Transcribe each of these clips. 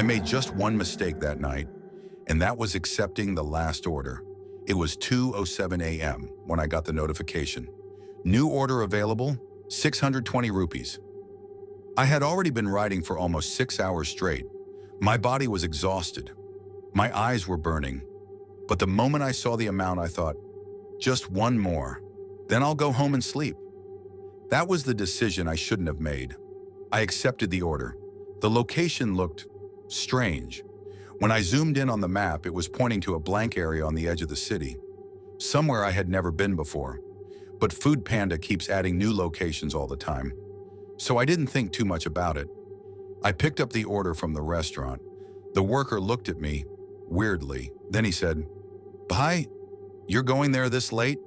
made just one mistake that night, and that was accepting the last order. It was 2:07 a.m. when I got the notification. New order available, 620 rupees. I had already been riding for almost 6 hours straight. My body was exhausted. My eyes were burning. But the moment I saw the amount, I thought, just one more, then I'll go home and sleep. That was the decision I shouldn't have made. I accepted the order. The location looked strange. When I zoomed in on the map, it was pointing to a blank area on the edge of the city, somewhere I had never been before. But Food Panda keeps adding new locations all the time, so I didn't think too much about it. I picked up the order from the restaurant. The worker looked at me weirdly. Then he said, "Bhai, you're going there this late?"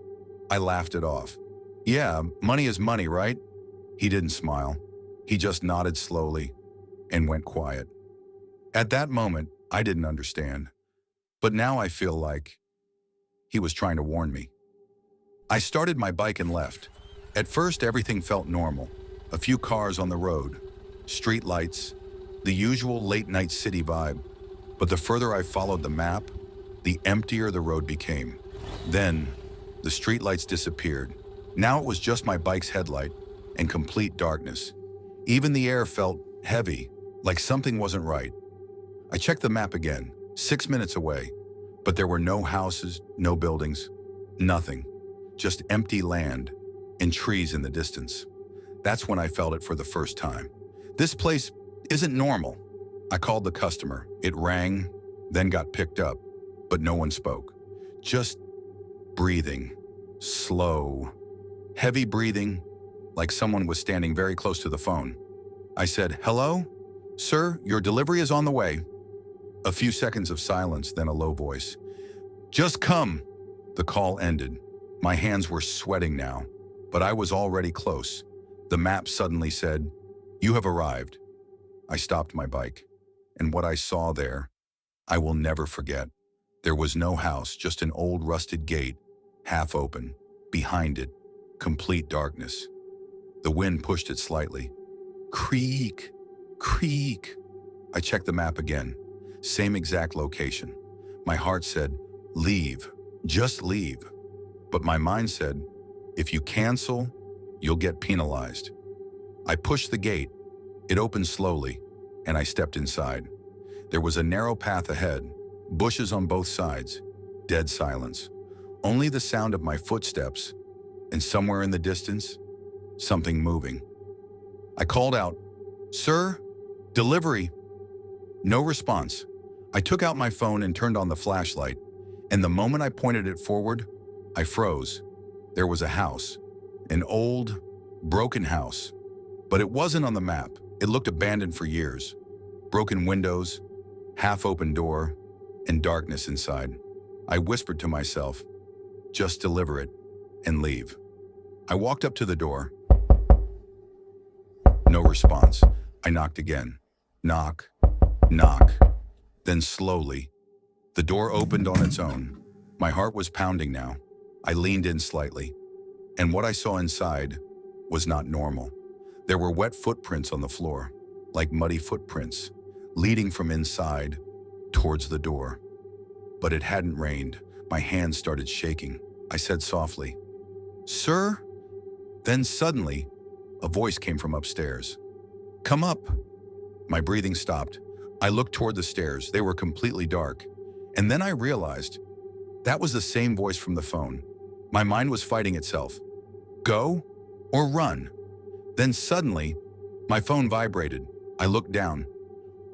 I laughed it off. "Yeah, money is money, right?" He didn't smile. He just nodded slowly and went quiet. At that moment, I didn't understand. But now I feel like he was trying to warn me. I started my bike and left. At first, everything felt normal. A few cars on the road, street lights, the usual late-night city vibe. But the further I followed the map, the emptier the road became. Then, the streetlights disappeared. Now it was just my bike's headlight and complete darkness. Even the air felt heavy, like something wasn't right. I checked the map again, 6 minutes away, but there were no houses, no buildings, nothing. Just empty land and trees in the distance. That's when I felt it for the first time. This place isn't normal. I called the customer. It rang, then got picked up, but no one spoke. Just breathing, slow, heavy breathing, like someone was standing very close to the phone. I said, "Hello? Sir, your delivery is on the way." A few seconds of silence, then a low voice. "Just come." The call ended. My hands were sweating now, but I was already close. The map suddenly said, "You have arrived." I stopped my bike, and what I saw there, I will never forget. There was no house, just an old rusted gate, half open. Behind it, complete darkness. The wind pushed it slightly. Creak, creak. I checked the map again. Same exact location. My heart said, "Leave, just leave." But my mind said, "If you cancel, you'll get penalized." I pushed the gate. It opened slowly, and I stepped inside. There was a narrow path ahead, bushes on both sides, dead silence. Only the sound of my footsteps, and somewhere in the distance, something moving. I called out, "Sir, delivery." No response. I took out my phone and turned on the flashlight, and the moment I pointed it forward, I froze. There was a house, an old, broken house, but it wasn't on the map. It looked abandoned for years. Broken windows, half-open door, and darkness inside. I whispered to myself, "Just deliver it and leave." I walked up to the door. No response. I knocked again. Knock, knock. Then slowly, the door opened on its own. My heart was pounding now. I leaned in slightly, and what I saw inside was not normal. There were wet footprints on the floor, like muddy footprints, leading from inside towards the door. But it hadn't rained. My hands started shaking. I said softly, "Sir?" Then suddenly, a voice came from upstairs. "Come up." My breathing stopped. I looked toward the stairs. They were completely dark. And then I realized that was the same voice from the phone. My mind was fighting itself. Go or run? Then suddenly, my phone vibrated. I looked down.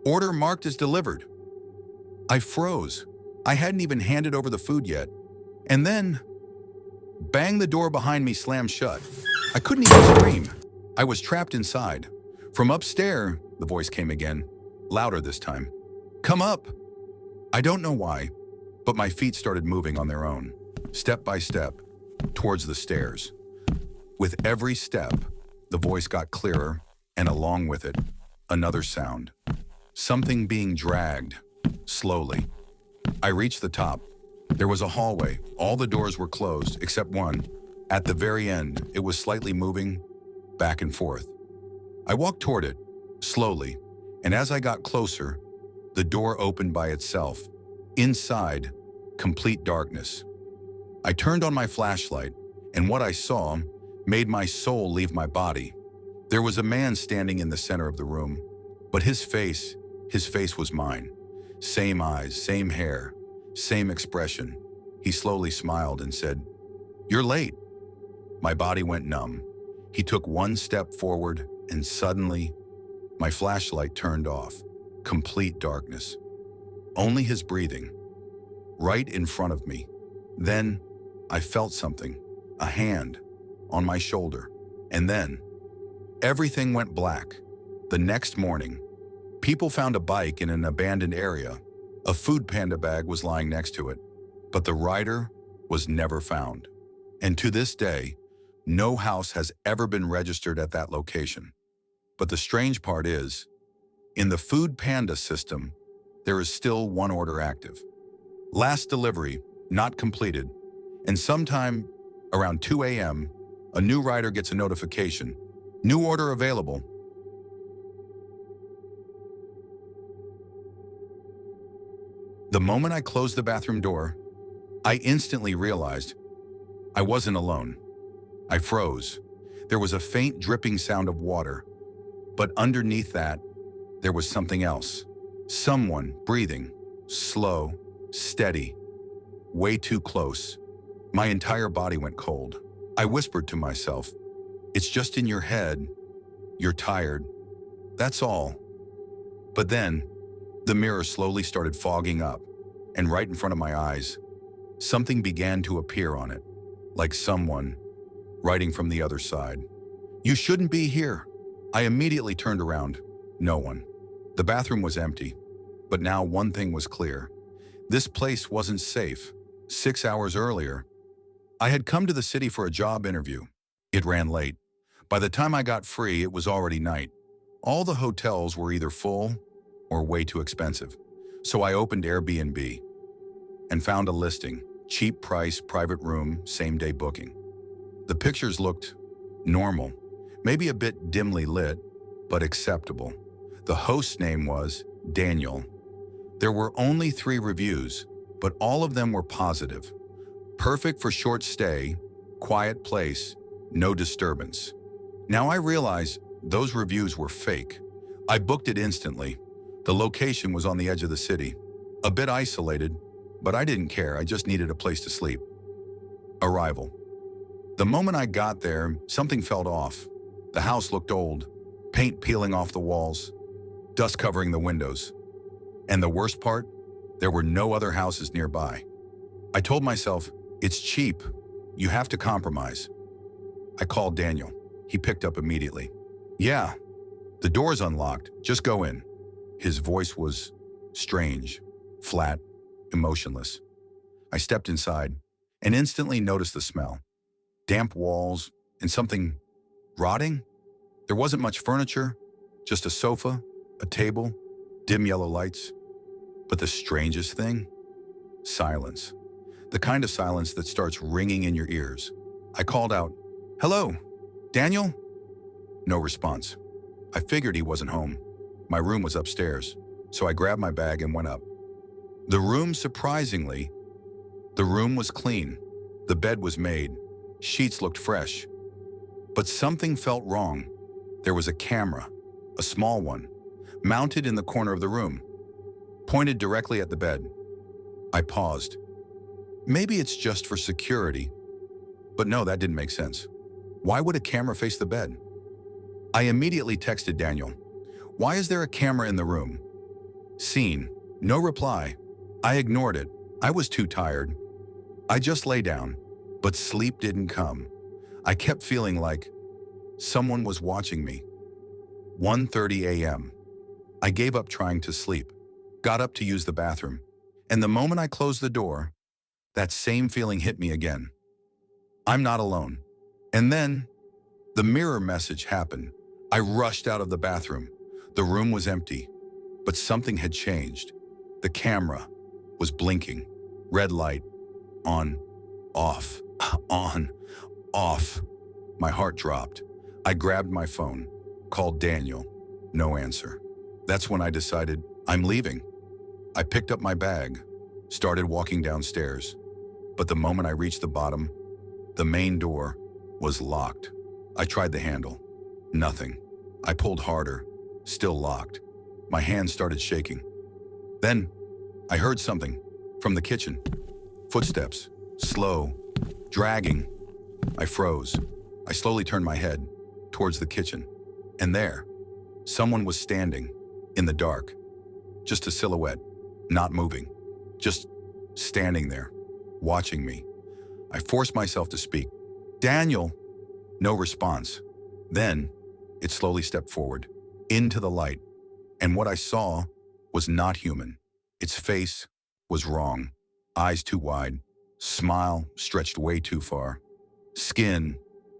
Order marked as delivered. I froze. I hadn't even handed over the food yet. And then, bang, the door behind me slammed shut. I couldn't even scream. I was trapped inside. From upstairs, the voice came again, louder this time. "Come up." I don't know why, but my feet started moving on their own, step by step, towards the stairs. With every step, the voice got clearer, and along with it, another sound. Something being dragged, slowly. I reached the top. There was a hallway. All the doors were closed, except one. At the very end, it was slightly moving, back and forth. I walked toward it, slowly, and as I got closer, The door opened by itself. Inside, complete darkness. I turned on my flashlight, and what I saw made my soul leave my body. There was a man standing in the center of the room, but his face was mine. Same eyes, same hair, same expression. He slowly smiled and said, "You're late." My body went numb. He took one step forward, and suddenly, my flashlight turned off. Complete darkness. Only his breathing, right in front of me. Then, I felt something, a hand, on my shoulder. And then, everything went black. The next morning, people found a bike in an abandoned area. A food panda bag was lying next to it, but the rider was never found. And to this day, no house has ever been registered at that location. But the strange part is, in the food panda system, there is still one order active. Last delivery, not completed. And sometime around 2 a.m., a new rider gets a notification. New order available. The moment I closed the bathroom door, I instantly realized I wasn't alone. I froze. There was a faint dripping sound of water, but underneath that, there was something else. Someone breathing, slow, steady, way too close. My entire body went cold. I whispered to myself, "It's just in your head. You're tired. That's all." But then, the mirror slowly started fogging up, and right in front of my eyes, something began to appear on it, like someone writing from the other side. "You shouldn't be here." I immediately turned around. No one. The bathroom was empty, but now one thing was clear. This place wasn't safe. 6 hours earlier, I had come to the city for a job interview. It ran late. By the time I got free, it was already night. All the hotels were either full or way too expensive. So I opened Airbnb and found a listing, cheap price, private room, same-day booking. The pictures looked normal, maybe a bit dimly lit, but acceptable. The host's name was Daniel. There were only 3 reviews, but all of them were positive. Perfect for short stay, quiet place, no disturbance. Now I realize those reviews were fake. I booked it instantly. The location was on the edge of the city. A bit isolated, but I didn't care. I just needed a place to sleep. Arrival. The moment I got there, something felt off. The house looked old, paint peeling off the walls, dust covering the windows. And the worst part, there were no other houses nearby. I told myself, it's cheap. You have to compromise. I called Daniel. He picked up immediately. "Yeah, the door's unlocked. Just go in." His voice was strange, flat, emotionless. I stepped inside and instantly noticed the smell. Damp walls and something rotting. There wasn't much furniture, just a sofa, a table, dim yellow lights. But the strangest thing? Silence. The kind of silence that starts ringing in your ears. I called out, "Hello, Daniel?" No response. I figured he wasn't home. My room was upstairs, so I grabbed my bag and went up. Surprisingly, the room was clean. The bed was made. Sheets looked fresh. But something felt wrong. There was a camera, a small one, mounted in the corner of the room, pointed directly at the bed. I paused. Maybe it's just for security. But no, that didn't make sense. Why would a camera face the bed? I immediately texted Daniel. "Why is there a camera in the room?" Seen. No reply. I ignored it. I was too tired. I just lay down, but sleep didn't come. I kept feeling like someone was watching me. 1:30 a.m. I gave up trying to sleep, got up to use the bathroom, and the moment I closed the door, that same feeling hit me again. I'm not alone. And then, the mirror message happened. I rushed out of the bathroom. The room was empty, but something had changed. The camera was blinking. Red light. On. Off. On. Off. My heart dropped. I grabbed my phone, called Daniel. No answer. That's when I decided I'm leaving. I picked up my bag, started walking downstairs, but the moment I reached the bottom, the main door was locked. I tried the handle. Nothing. I pulled harder. Still locked. My hands started shaking. Then, I heard something from the kitchen. Footsteps. Slow. Dragging. I froze. I slowly turned my head towards the kitchen. And there, someone was standing in the dark. Just a silhouette. Not moving. Just standing there, watching me. I forced myself to speak. "Daniel!" No response. Then, it slowly stepped forward, into the light, and what I saw was not human. Its face was wrong. Eyes too wide. Smile stretched way too far. Skin,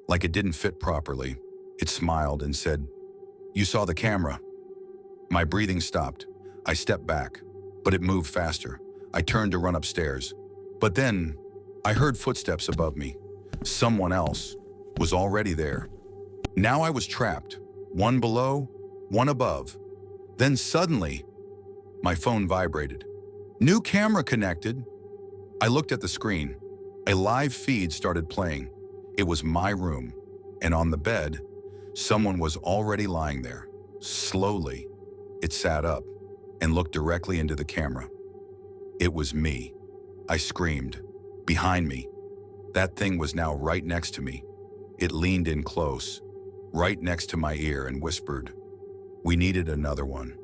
like it didn't fit properly. It smiled and said, "You saw the camera." My breathing stopped. I stepped back, but it moved faster. I turned to run upstairs. But then, I heard footsteps above me. Someone else was already there. Now I was trapped, one below, one above. Then suddenly, my phone vibrated. "New camera connected." I looked at the screen. A live feed started playing. It was my room, and on the bed, someone was already lying there. Slowly, it sat up and looked directly into the camera. It was me. I screamed. Behind me. That thing was now right next to me. It leaned in close, right next to my ear, and whispered, "We needed another one."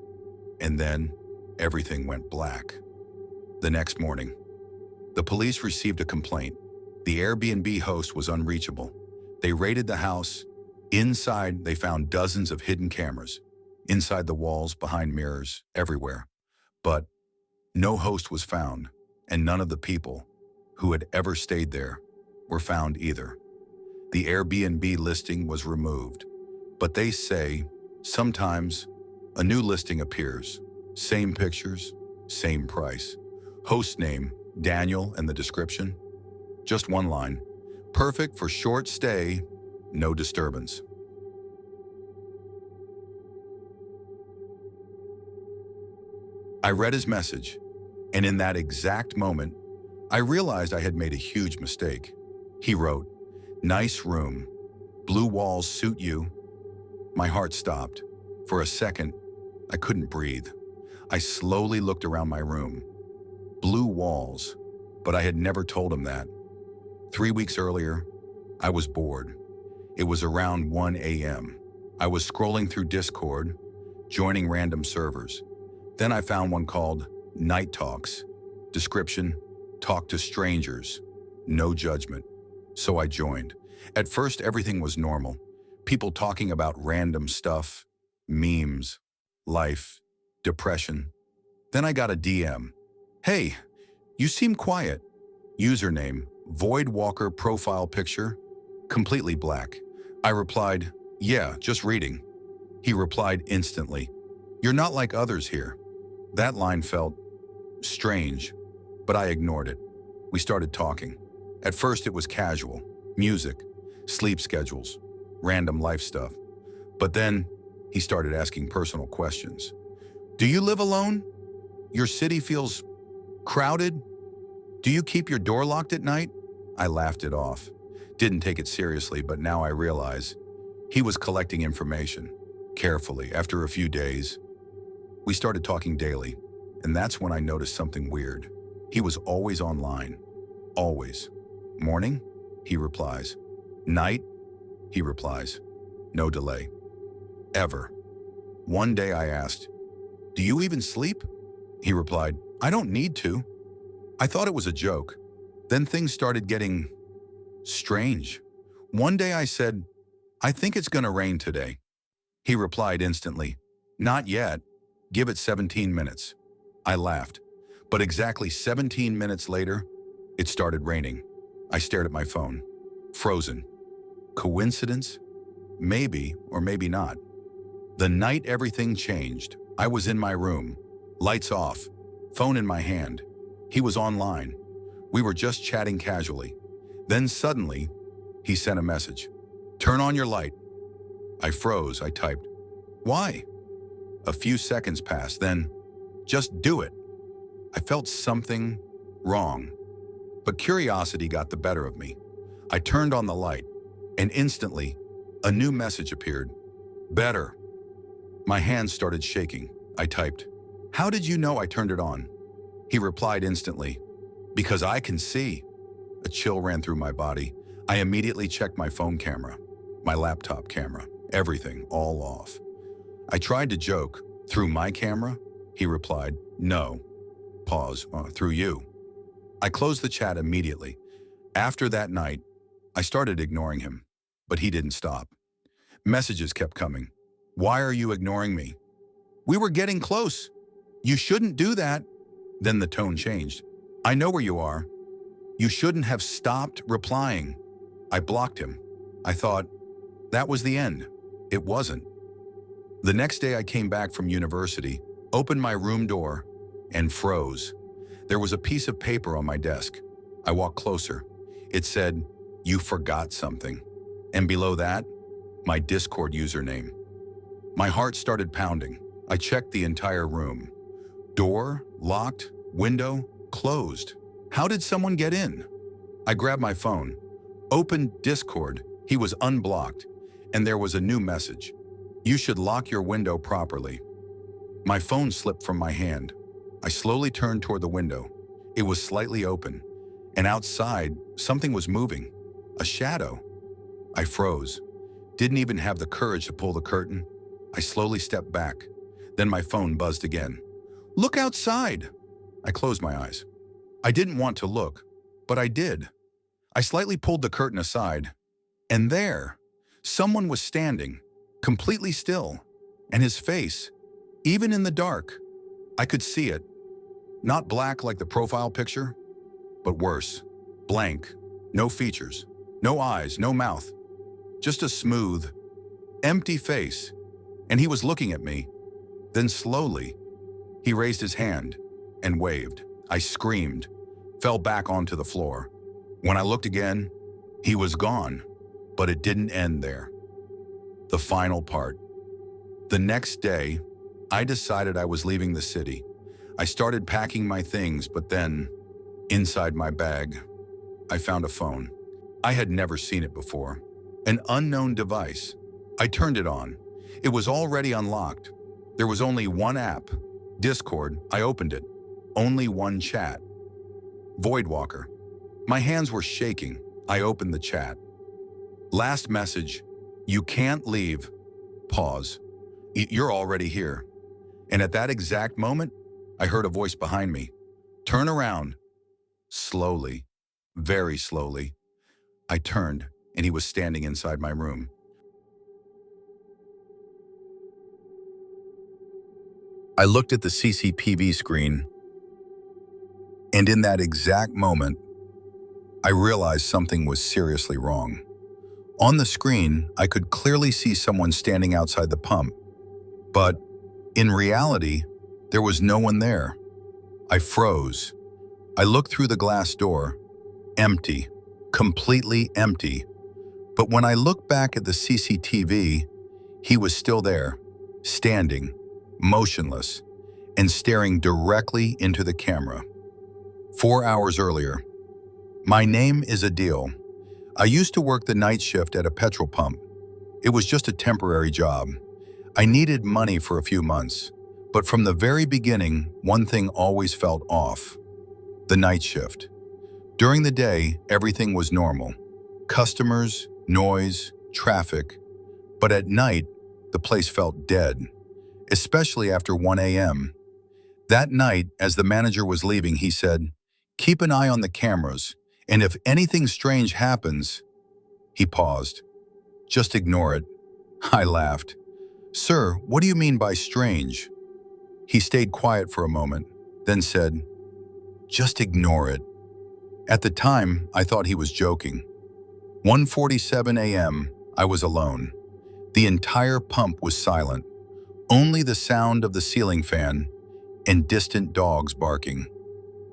And then, everything went black. The next morning, the police received a complaint. The Airbnb host was unreachable. They raided the house. Inside, they found dozens of hidden cameras. Inside the walls, behind mirrors, everywhere. But no host was found, and none of the people who had ever stayed there were found either. The Airbnb listing was removed, but they say sometimes a new listing appears. Same pictures, same price. Host name, Daniel, and the description? Just one line. Perfect for short stay, no disturbance. I read his message, and in that exact moment, I realized I had made a huge mistake. He wrote, "Nice room. Blue walls suit you." My heart stopped. For a second, I couldn't breathe. I slowly looked around my room. Blue walls, but I had never told him that. 3 weeks earlier, I was bored. It was around 1 a.m. I was scrolling through Discord, joining random servers. Then I found one called Night Talks. Description, talk to strangers, no judgment. So I joined. At first, everything was normal. People talking about random stuff, memes, life, depression. Then I got a DM. "Hey, you seem quiet." Username, Void Walker profile picture, completely black. I replied, "Yeah, just reading." He replied instantly, "You're not like others here." That line felt strange, but I ignored it. We started talking. At first it was casual, music, sleep schedules, random life stuff. But then he started asking personal questions. "Do you live alone? Your city feels crowded? Do you keep your door locked at night?" I laughed it off. Didn't take it seriously, but now I realize he was collecting information carefully. After a few days, we started talking daily, and that's when I noticed something weird. He was always online. Always. "Morning?" he replies. "Night?" he replies. No delay. Ever. One day I asked, "Do you even sleep?" He replied, "I don't need to." I thought it was a joke. Then things started getting strange. One day I said, "I think it's gonna rain today." He replied instantly, "Not yet. Give it 17 minutes. I laughed. But exactly 17 minutes later, it started raining. I stared at my phone. Frozen. Coincidence? Maybe or maybe not. The night everything changed. I was in my room. Lights off. Phone in my hand. He was online. We were just chatting casually. Then suddenly, he sent a message. "Turn on your light." I froze. I typed, "Why?" A few seconds passed, then, "Just do it." I felt something wrong, but curiosity got the better of me. I turned on the light, and instantly, a new message appeared. Better. My hands started shaking. I typed, "How did you know I turned it on?" He replied instantly, "Because I can see." A chill ran through my body. I immediately checked my phone camera, my laptop camera, everything, all off. I tried to joke, "Through my camera?" He replied, "No." Pause. Through you." I closed the chat immediately. After that night, I started ignoring him, but he didn't stop. Messages kept coming. "Why are you ignoring me?" "We were getting close. You shouldn't do that." Then the tone changed. "I know where you are. You shouldn't have stopped replying." I blocked him. I thought, that was the end. It wasn't. The next day I came back from university, opened my room door, and froze. There was a piece of paper on my desk. I walked closer. It said, "You forgot something." And below that, my Discord username. My heart started pounding. I checked the entire room. Door, locked, window, closed. How did someone get in? I grabbed my phone, opened Discord. He was unblocked, and there was a new message. "You should lock your window properly." My phone slipped from my hand. I slowly turned toward the window. It was slightly open, and outside, something was moving. A shadow. I froze. Didn't even have the courage to pull the curtain. I slowly stepped back. Then my phone buzzed again. "Look outside!" I closed my eyes. I didn't want to look, but I did. I slightly pulled the curtain aside, and there, someone was standing, completely still, and his face, even in the dark, I could see it. Not black like the profile picture, but worse, blank, no features, no eyes, no mouth, just a smooth, empty face, and he was looking at me. Then slowly, he raised his hand and waved. I screamed, fell back onto the floor. When I looked again, he was gone, but it didn't end there. The final part. The next day, I decided I was leaving the city. I started packing my things, but then, inside my bag, I found a phone. I had never seen it before. An unknown device. I turned it on. It was already unlocked. There was only one app, Discord. I opened it. Only one chat. Voidwalker. My hands were shaking. I opened the chat. Last message, "You can't leave." Pause. "You're already here." And at that exact moment, I heard a voice behind me. "Turn around." Slowly, very slowly, I turned, and he was standing inside my room. I looked at the CCTV screen, and in that exact moment, I realized something was seriously wrong. On the screen, I could clearly see someone standing outside the pump, but in reality, there was no one there. I froze. I looked through the glass door, empty, completely empty. But when I looked back at the CCTV, he was still there, standing, motionless, and staring directly into the camera. 4 hours earlier. My name is Adil. I used to work the night shift at a petrol pump. It was just a temporary job. I needed money for a few months, but from the very beginning, one thing always felt off: the night shift. During the day, everything was normal. Customers, noise, traffic. But at night, the place felt dead, especially after 1 a.m. That night, as the manager was leaving, he said, "Keep an eye on the cameras, and if anything strange happens..." He paused. "Just ignore it." I laughed. "Sir, what do you mean by strange?" He stayed quiet for a moment, then said, "Just ignore it." At the time, I thought he was joking. 1:47 a.m., I was alone. The entire pump was silent, only the sound of the ceiling fan and distant dogs barking.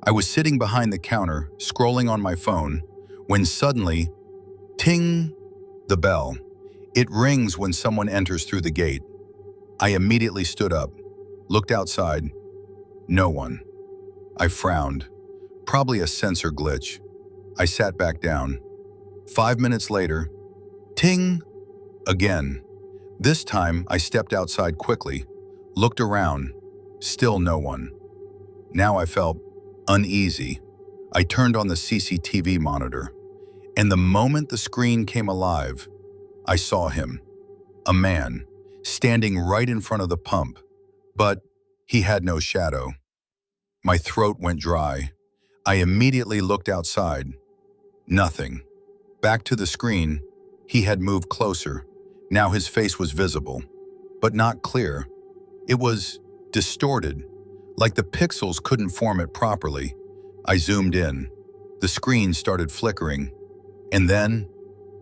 I was sitting behind the counter, scrolling on my phone, when suddenly, ting, the bell. It rings when someone enters through the gate. I immediately stood up, looked outside. No one. I frowned. Probably a sensor glitch. I sat back down. 5 minutes later, ting! Again. This time, I stepped outside quickly, looked around. Still no one. Now I felt uneasy. I turned on the CCTV monitor, and the moment the screen came alive, I saw him. A man, standing right in front of the pump, but he had no shadow. My throat went dry. I immediately looked outside. Nothing. Back to the screen, he had moved closer. Now his face was visible, but not clear. It was distorted, like the pixels couldn't form it properly. I zoomed in. The screen started flickering, and then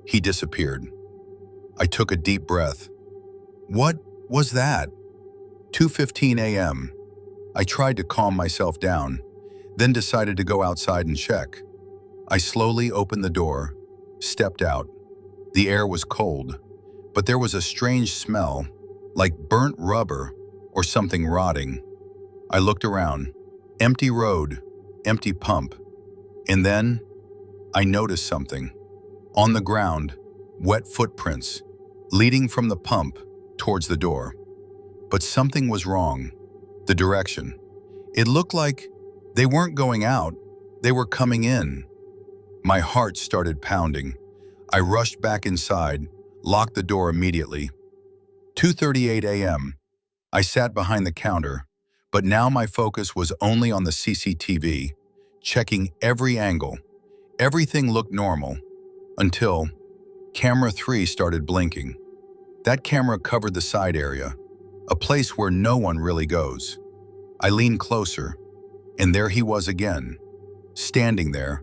he disappeared. I took a deep breath. What was that? 2:15 a.m. I tried to calm myself down, then decided to go outside and check. I slowly opened the door, stepped out. The air was cold, but there was a strange smell, like burnt rubber or something rotting. I looked around. Empty road, empty pump. And then I noticed something. On the ground, wet footprints, leading from the pump towards the door. But something was wrong. The direction. It looked like they weren't going out, they were coming in. My heart started pounding. I rushed back inside, locked the door immediately. 2:38 a.m. I sat behind the counter, but now my focus was only on the CCTV, checking every angle. Everything looked normal, until camera 3 started blinking. That camera covered the side area, a place where no one really goes. I leaned closer, and there he was again, standing there,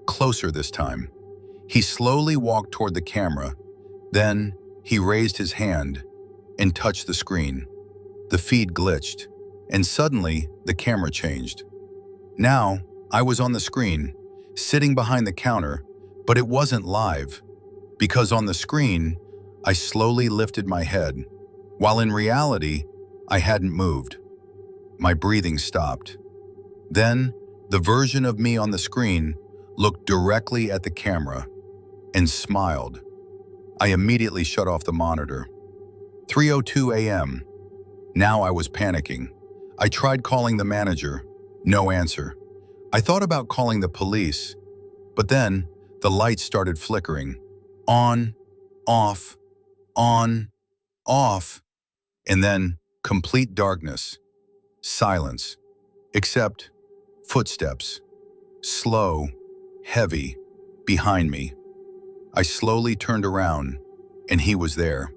closer this time. He slowly walked toward the camera, then he raised his hand and touched the screen. The feed glitched, and suddenly the camera changed. Now I was on the screen, sitting behind the counter, but it wasn't live, because on the screen, I slowly lifted my head, while in reality, I hadn't moved. My breathing stopped. Then, the version of me on the screen looked directly at the camera and smiled. I immediately shut off the monitor. 3:02 a.m. Now I was panicking. I tried calling the manager. No answer. I thought about calling the police, but then the lights started flickering. On, off, on, off, and then complete darkness. Silence, except footsteps, slow, heavy, behind me. I slowly turned around, and he was there,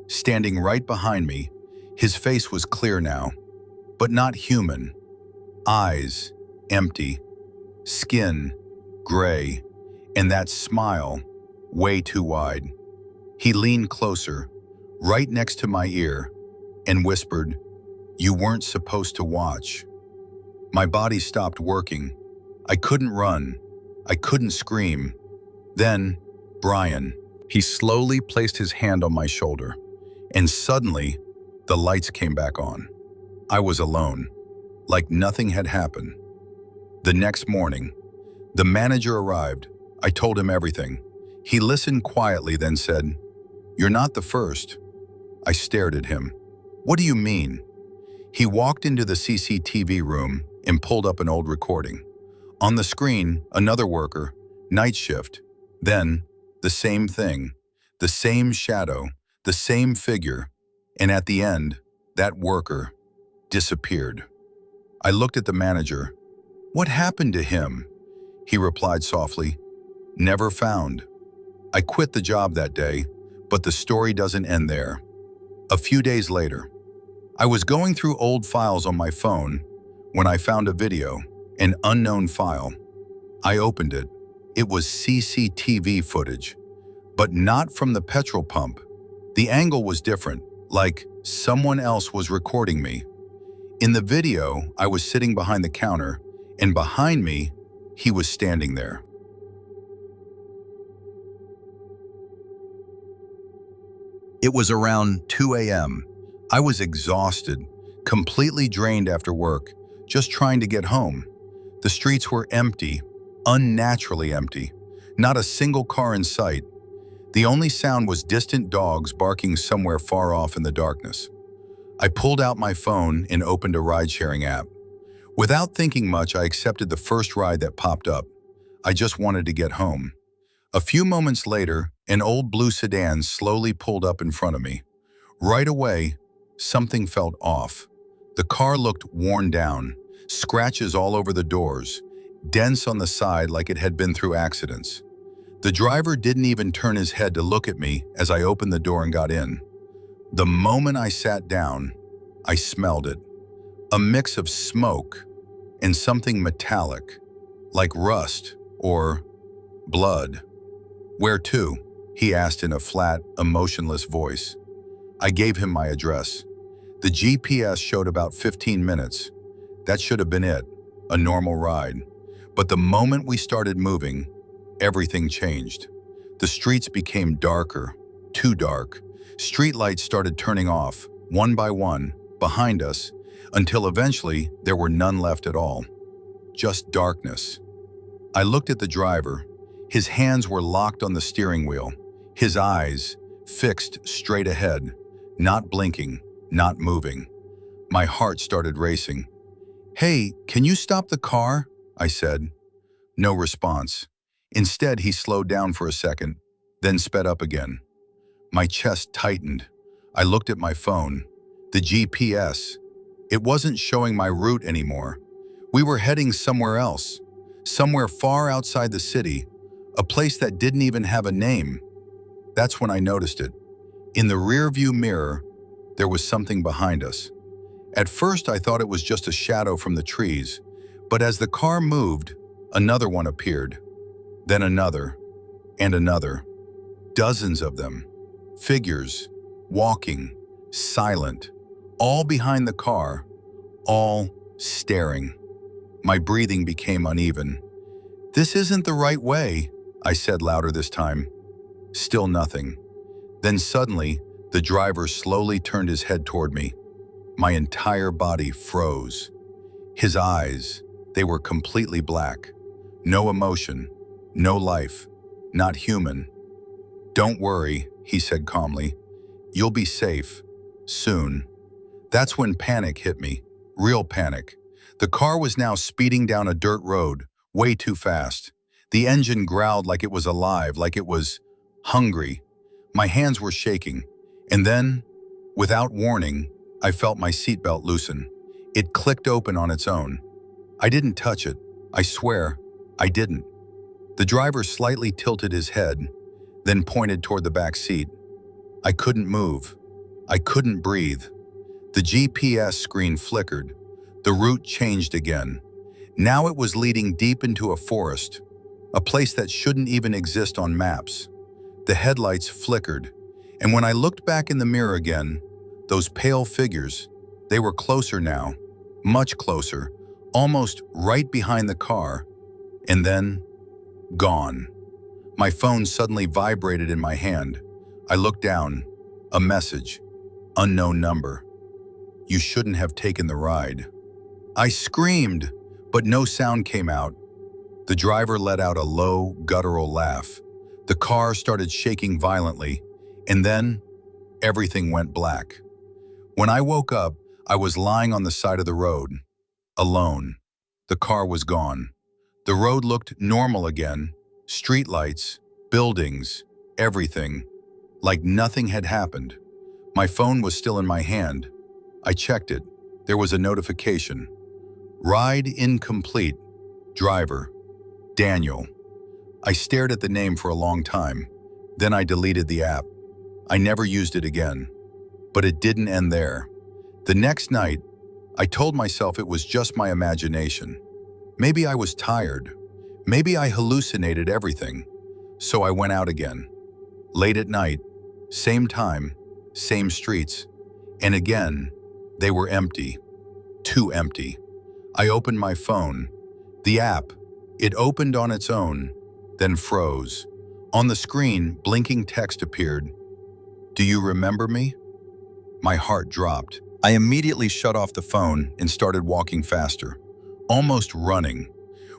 standing right behind me. His face was clear now, but not human. Eyes, empty, skin, gray, and that smile, way too wide. He leaned closer, right next to my ear, and whispered, "You weren't supposed to watch." My body stopped working. I couldn't run. I couldn't scream. Then, Brian. He slowly placed his hand on my shoulder, and suddenly, the lights came back on. I was alone, like nothing had happened. The next morning, the manager arrived. I told him everything. He listened quietly, then said, "You're not the first." I stared at him. "What do you mean?" He walked into the CCTV room and pulled up an old recording. On the screen, another worker, night shift. Then, the same thing, the same shadow, the same figure, and at the end, that worker disappeared. I looked at the manager. "What happened to him?" He replied softly, "Never found." I quit the job that day, but the story doesn't end there. A few days later, I was going through old files on my phone when I found a video, an unknown file. I opened it. It was CCTV footage, but not from the petrol pump. The angle was different, like someone else was recording me. In the video, I was sitting behind the counter, and behind me, he was standing there. It was around 2 a.m. I was exhausted, completely drained after work, just trying to get home. The streets were empty, unnaturally empty. Not a single car in sight. The only sound was distant dogs barking somewhere far off in the darkness. I pulled out my phone and opened a ride-sharing app. Without thinking much, I accepted the first ride that popped up. I just wanted to get home. A few moments later, an old blue sedan slowly pulled up in front of me. Right away, something felt off. The car looked worn down, scratches all over the doors, dents on the side like it had been through accidents. The driver didn't even turn his head to look at me as I opened the door and got in. The moment I sat down, I smelled it. A mix of smoke and something metallic, like rust or blood. "Where to?" he asked in a flat, emotionless voice. I gave him my address. The GPS showed about 15 minutes. That should have been it, a normal ride. But the moment we started moving, everything changed. The streets became darker, too dark. Streetlights started turning off, one by one, behind us, until eventually there were none left at all. Just darkness. I looked at the driver. His hands were locked on the steering wheel, his eyes fixed straight ahead, not blinking, not moving. My heart started racing. "Hey, can you stop the car?" I said. No response. Instead, he slowed down for a second, then sped up again. My chest tightened. I looked at my phone. The GPS. It wasn't showing my route anymore. We were heading somewhere else, somewhere far outside the city, a place that didn't even have a name. That's when I noticed it. In the rearview mirror, there was something behind us. At first, I thought it was just a shadow from the trees, but as the car moved, another one appeared. Then another, and another. Dozens of them. Figures, walking, silent, all behind the car, all staring. My breathing became uneven. "This isn't the right way," I said louder this time. Still nothing. Then suddenly, the driver slowly turned his head toward me. My entire body froze. His eyes, they were completely black. No emotion, no life, not human. "Don't worry," he said calmly. "You'll be safe. Soon." That's when panic hit me. Real panic. The car was now speeding down a dirt road, way too fast. The engine growled like it was alive, like it was hungry. My hands were shaking. And then, without warning, I felt my seatbelt loosen. It clicked open on its own. I didn't touch it. I swear, I didn't. The driver slightly tilted his head, then pointed toward the back seat. I couldn't move. I couldn't breathe. The GPS screen flickered. The route changed again. Now it was leading deep into a forest, a place that shouldn't even exist on maps. The headlights flickered, and when I looked back in the mirror again, those pale figures, they were closer now, much closer, almost right behind the car, and then, gone. My phone suddenly vibrated in my hand. I looked down. A message. Unknown number. "You shouldn't have taken the ride." I screamed, but no sound came out. The driver let out a low, guttural laugh. The car started shaking violently, and then everything went black. When I woke up, I was lying on the side of the road, alone. The car was gone. The road looked normal again. Streetlights, buildings, everything. Like nothing had happened. My phone was still in my hand. I checked it. There was a notification. Ride incomplete. Driver. Daniel. I stared at the name for a long time. Then I deleted the app. I never used it again. But it didn't end there. The next night, I told myself it was just my imagination. Maybe I was tired. Maybe I hallucinated everything. So I went out again. Late at night, same time, same streets. And again, they were empty. Too empty. I opened my phone. The app, it opened on its own, then froze. On the screen, blinking text appeared. "Do you remember me?" My heart dropped. I immediately shut off the phone and started walking faster, almost running.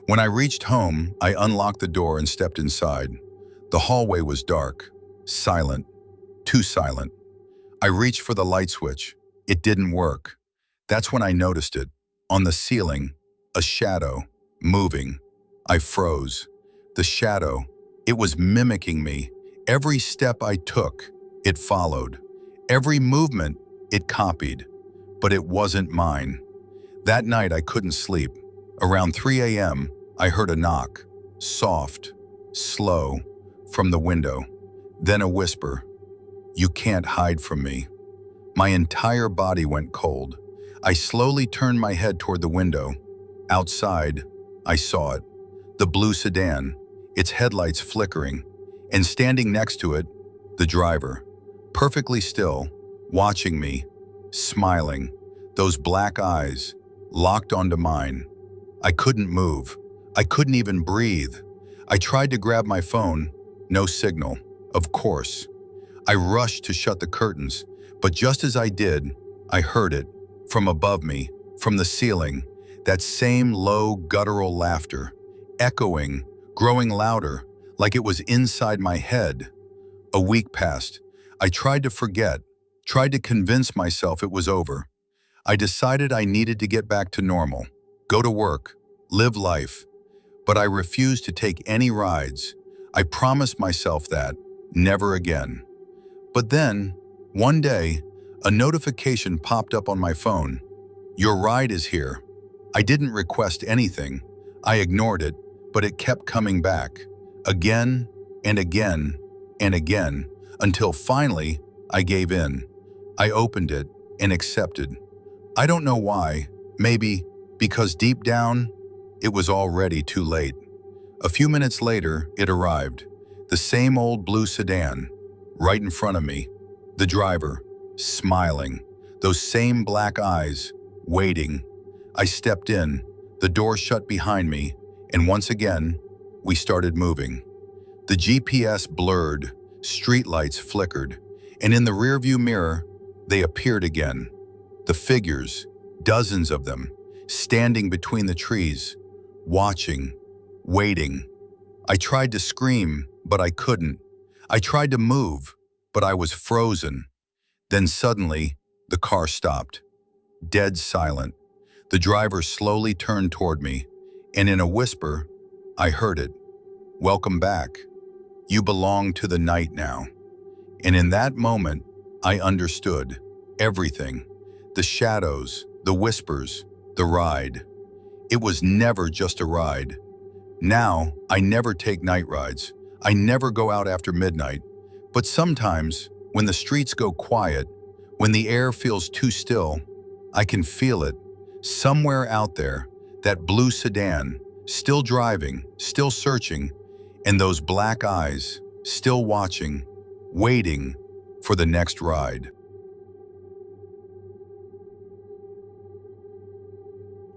When I reached home, I unlocked the door and stepped inside. The hallway was dark, silent, too silent. I reached for the light switch. It didn't work. That's when I noticed it. On the ceiling, a shadow, moving. I froze. The shadow, it was mimicking me. Every step I took, it followed. Every movement, it copied. But it wasn't mine. That night I couldn't sleep. Around 3 a.m., I heard a knock, soft, slow, from the window. Then a whisper, "You can't hide from me." My entire body went cold. I slowly turned my head toward the window. Outside, I saw it. The blue sedan, its headlights flickering, and standing next to it, the driver, perfectly still, watching me, smiling, those black eyes locked onto mine. I couldn't move. I couldn't even breathe. I tried to grab my phone, no signal, of course. I rushed to shut the curtains, but just as I did, I heard it, from above me, from the ceiling, that same low, guttural laughter, echoing, growing louder, like it was inside my head. A week passed. I tried to forget, tried to convince myself it was over. I decided I needed to get back to normal, go to work, live life. But I refused to take any rides. I promised myself that, never again. But then, one day, a notification popped up on my phone. "Your ride is here." I didn't request anything. I ignored it, but it kept coming back, again and again and again, until finally I gave in. I opened it and accepted. I don't know why, maybe because deep down, it was already too late. A few minutes later, it arrived. The same old blue sedan, right in front of me. The driver, smiling. Those same black eyes, waiting. I stepped in, the door shut behind me, and once again, we started moving. The GPS blurred, streetlights flickered, and in the rearview mirror, they appeared again. The figures, dozens of them, standing between the trees, watching, waiting. I tried to scream, but I couldn't. I tried to move, but I was frozen. Then suddenly, the car stopped. Dead silent. The driver slowly turned toward me, and in a whisper, I heard it. "Welcome back. You belong to the night now." And in that moment, I understood everything. The shadows, the whispers, the ride. It was never just a ride. Now, I never take night rides. I never go out after midnight. But sometimes, when the streets go quiet, when the air feels too still, I can feel it. Somewhere out there, that blue sedan, still driving, still searching, and those black eyes, still watching, waiting for the next ride.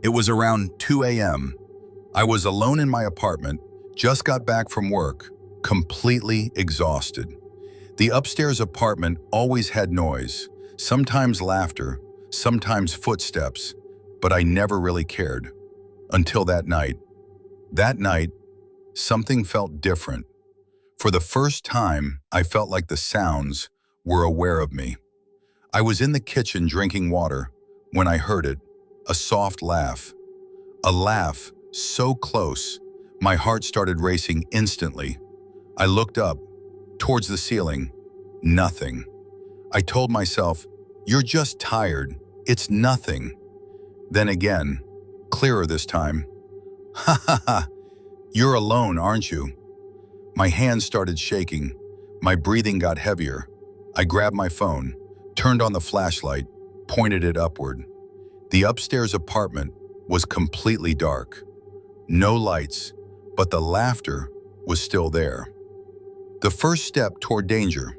It was around 2 a.m. I was alone in my apartment, just got back from work, completely exhausted. The upstairs apartment always had noise, sometimes laughter, sometimes footsteps, but I never really cared. Until that night. That night, something felt different. For the first time, I felt like the sounds were aware of me. I was in the kitchen drinking water when I heard it, a soft laugh. A laugh so close, my heart started racing instantly. I looked up, towards the ceiling. Nothing. I told myself, "You're just tired. It's nothing." Then again, clearer this time. "Ha ha ha, you're alone, aren't you?" My hands started shaking. My breathing got heavier. I grabbed my phone, turned on the flashlight, pointed it upward. The upstairs apartment was completely dark. No lights, but the laughter was still there. The first step toward danger.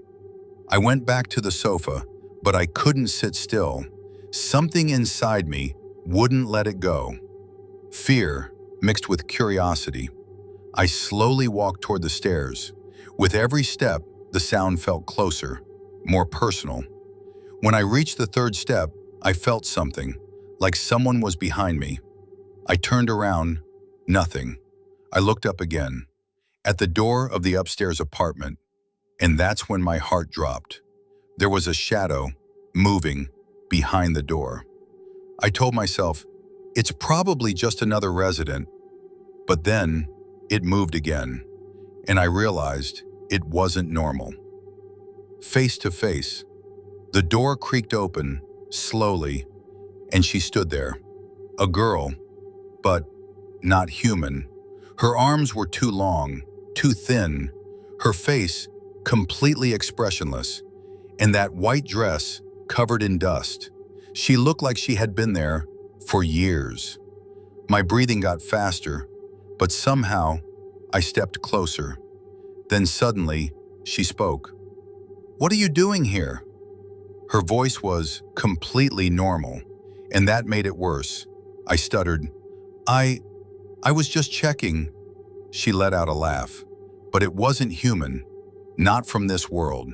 I went back to the sofa, but I couldn't sit still. Something inside me wouldn't let it go. Fear mixed with curiosity. I slowly walked toward the stairs. With every step, the sound felt closer, more personal. When I reached the third step, I felt something, like someone was behind me. I turned around, nothing. I looked up again, at the door of the upstairs apartment, and that's when my heart dropped. There was a shadow moving behind the door. I told myself, it's probably just another resident, but then it moved again, and I realized it wasn't normal. Face to face, the door creaked open slowly, and she stood there. A girl, but not human. Her arms were too long, too thin, her face completely expressionless, and that white dress covered in dust. She looked like she had been there for years. My breathing got faster, but somehow I stepped closer. Then suddenly, she spoke. "What are you doing here?" Her voice was completely normal, and that made it worse. I stuttered, I was just checking." She let out a laugh, but it wasn't human, not from this world.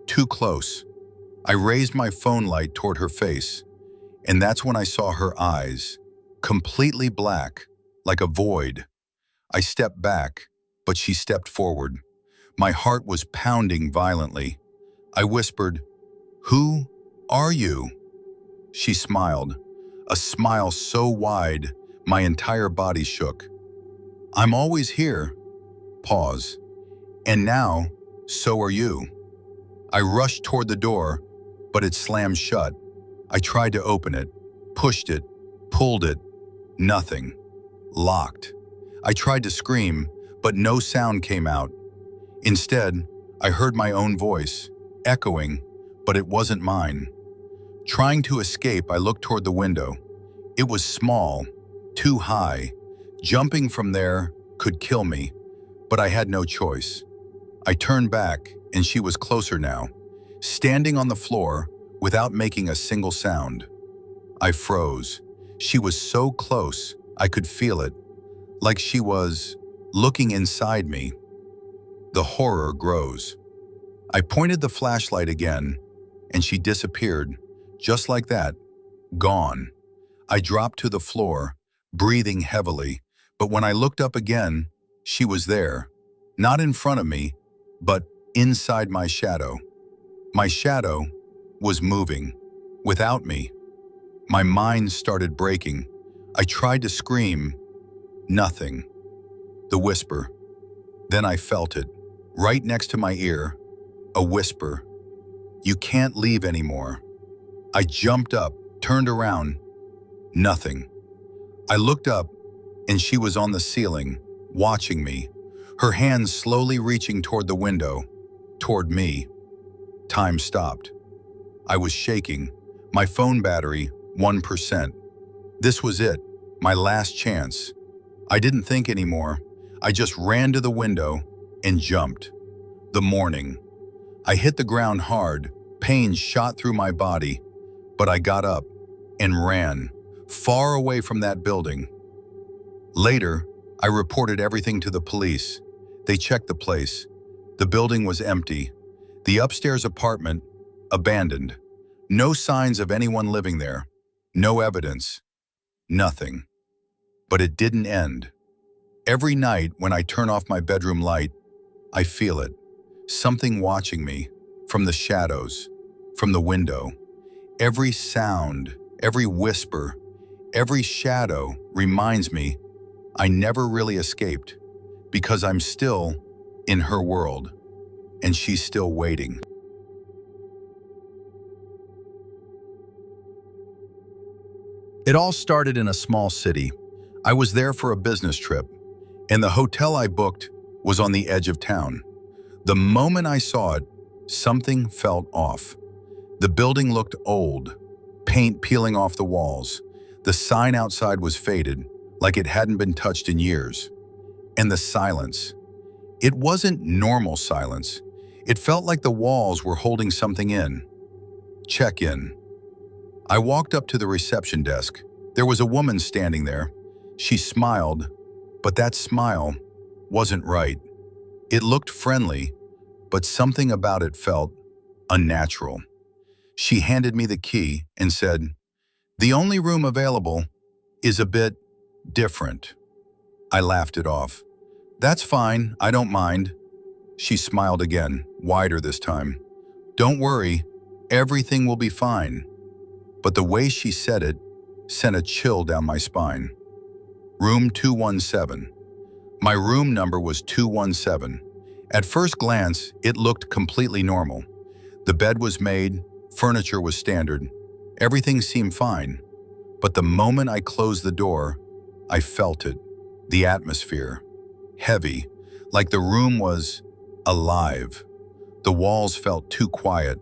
Too close. I raised my phone light toward her face, and that's when I saw her eyes, completely black, like a void. I stepped back, but she stepped forward. My heart was pounding violently. I whispered, "Who are you?" She smiled, a smile so wide, my entire body shook. "I'm always here." Pause. "And now, so are you." I rushed toward the door, but it slammed shut. I tried to open it, pushed it, pulled it. Nothing. Locked. I tried to scream, but no sound came out. Instead, I heard my own voice, echoing, but it wasn't mine. Trying to escape, I looked toward the window. It was small, too high. Jumping from there could kill me, but I had no choice. I turned back, and she was closer now, standing on the floor without making a single sound. I froze. She was so close, I could feel it, like she was looking inside me. The horror grows. I pointed the flashlight again, and she disappeared, just like that, gone. I dropped to the floor, breathing heavily, but when I looked up again, she was there, not in front of me, but inside my shadow. My shadow was moving, without me. My mind started breaking. I tried to scream. Nothing. The whisper. Then I felt it, right next to my ear, a whisper. "You can't leave anymore." I jumped up, turned around. Nothing. I looked up, and she was on the ceiling, watching me, her hands slowly reaching toward the window, toward me. Time stopped. I was shaking, my phone battery 1%. This was it, my last chance. I didn't think anymore. I just ran to the window and jumped. The morning. I hit the ground hard, pain shot through my body, but I got up and ran, far away from that building. Later, I reported everything to the police. They checked the place. The building was empty. The upstairs apartment, abandoned. No signs of anyone living there. No evidence. Nothing. But it didn't end. Every night when I turn off my bedroom light, I feel it. Something watching me, from the shadows, from the window. Every sound, every whisper, every shadow reminds me I never really escaped, because I'm still in her world, and she's still waiting. It all started in a small city. I was there for a business trip, and the hotel I booked was on the edge of town. The moment I saw it, something felt off. The building looked old, paint peeling off the walls. The sign outside was faded, like it hadn't been touched in years. And the silence. It wasn't normal silence. It felt like the walls were holding something in. Check-in. I walked up to the reception desk. There was a woman standing there. She smiled, but that smile wasn't right. It looked friendly, but something about it felt unnatural. She handed me the key and said, "The only room available is a bit different." I laughed it off. "That's fine, I don't mind." She smiled again, wider this time. "Don't worry, everything will be fine." But the way she said it sent a chill down my spine. Room 217. My room number was 217. At first glance, it looked completely normal. The bed was made, furniture was standard. Everything seemed fine. But the moment I closed the door, I felt it. The atmosphere. Heavy, like the room was alive. The walls felt too quiet.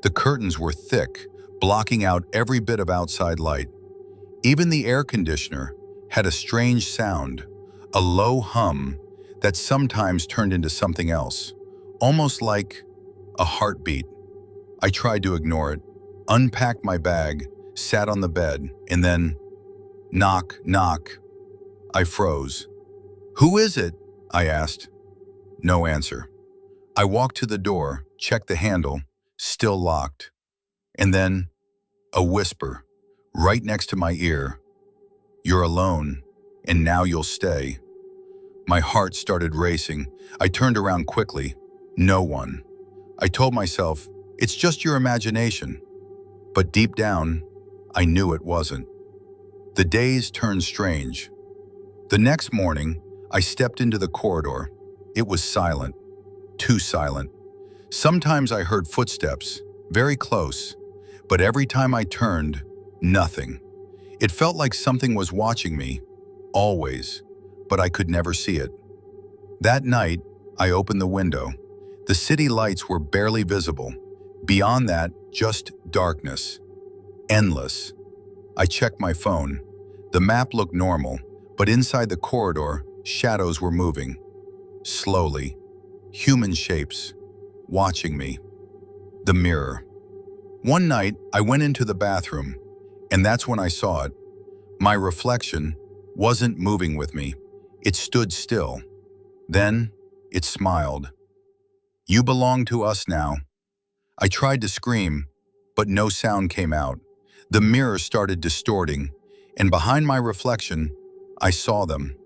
The curtains were thick, blocking out every bit of outside light. Even the air conditioner had a strange sound, a low hum that sometimes turned into something else, almost like a heartbeat. I tried to ignore it, unpacked my bag, sat on the bed, and then, knock, knock. I froze. "Who is it?" I asked. No answer. I walked to the door, checked the handle, still locked. And then, a whisper, right next to my ear. "You're alone, and now you'll stay." My heart started racing. I turned around quickly. No one. I told myself, it's just your imagination. But deep down, I knew it wasn't. The days turned strange. The next morning, I stepped into the corridor. It was silent, too silent. Sometimes I heard footsteps, very close, but every time I turned, nothing. It felt like something was watching me, always, but I could never see it. That night, I opened the window. The city lights were barely visible. Beyond that, just darkness. Endless. I checked my phone. The map looked normal, but inside the corridor, shadows were moving. Slowly. Human shapes. Watching me. The mirror. One night, I went into the bathroom, and that's when I saw it. My reflection wasn't moving with me. It stood still. Then, it smiled. "You belong to us now." I tried to scream, but no sound came out. The mirror started distorting, and behind my reflection, I saw them.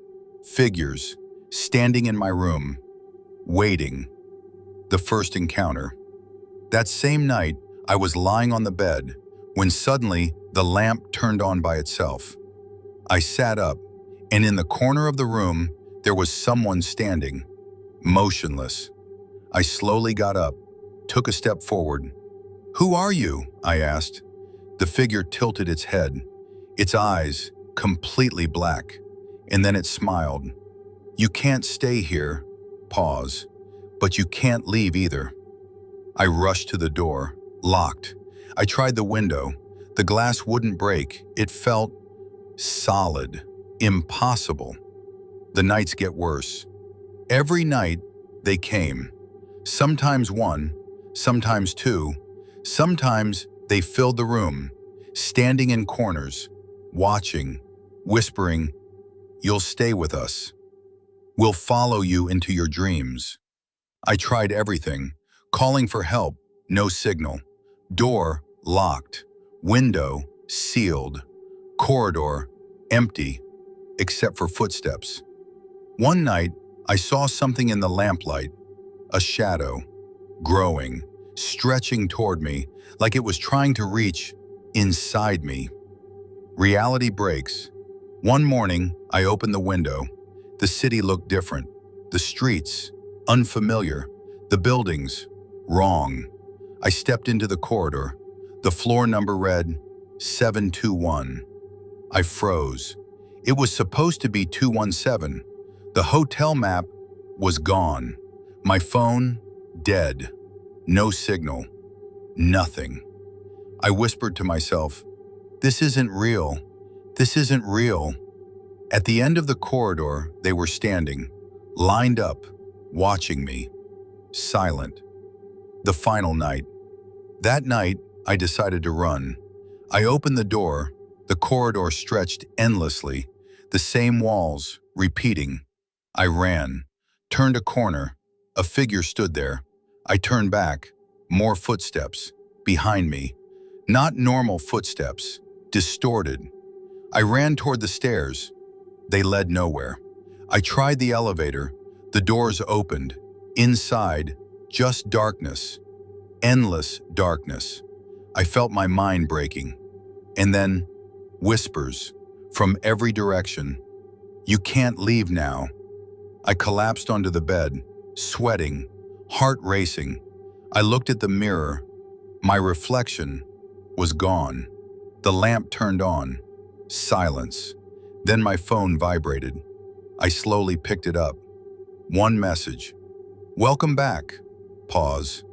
Figures, standing in my room, waiting. The first encounter. That same night, I was lying on the bed, when suddenly the lamp turned on by itself. I sat up, and in the corner of the room, there was someone standing, motionless. I slowly got up, took a step forward. "Who are you?" I asked. The figure tilted its head, its eyes completely black, and then it smiled. "You can't stay here." Pause. "But you can't leave either." I rushed to the door, locked. I tried the window. The glass wouldn't break. It felt solid, impossible. The nights get worse. Every night, they came. Sometimes one, sometimes two. Sometimes they filled the room, standing in corners, watching, whispering, "You'll stay with us. We'll follow you into your dreams." I tried everything, calling for help, no signal. Door locked, window sealed, corridor empty, except for footsteps. One night, I saw something in the lamplight, a shadow, growing, stretching toward me, like it was trying to reach inside me. Reality breaks. One morning, I opened the window. The city looked different. The streets, unfamiliar. The buildings, wrong. I stepped into the corridor. The floor number read 721. I froze. It was supposed to be 217. The hotel map was gone. My phone, dead. No signal. Nothing. I whispered to myself, "This isn't real. This isn't real." At the end of the corridor, they were standing, lined up, watching me, silent. The final night. That night, I decided to run. I opened the door. The corridor stretched endlessly, the same walls, repeating. I ran, turned a corner. A figure stood there. I turned back. More footsteps, behind me. Not normal footsteps, distorted. I ran toward the stairs. They led nowhere. I tried the elevator. The doors opened. Inside, just darkness. Endless darkness. I felt my mind breaking. And then, whispers from every direction. "You can't leave now." I collapsed onto the bed, sweating, heart racing. I looked at the mirror. My reflection was gone. The lamp turned on. Silence. Then my phone vibrated. I slowly picked it up. One message. "Welcome back." Pause.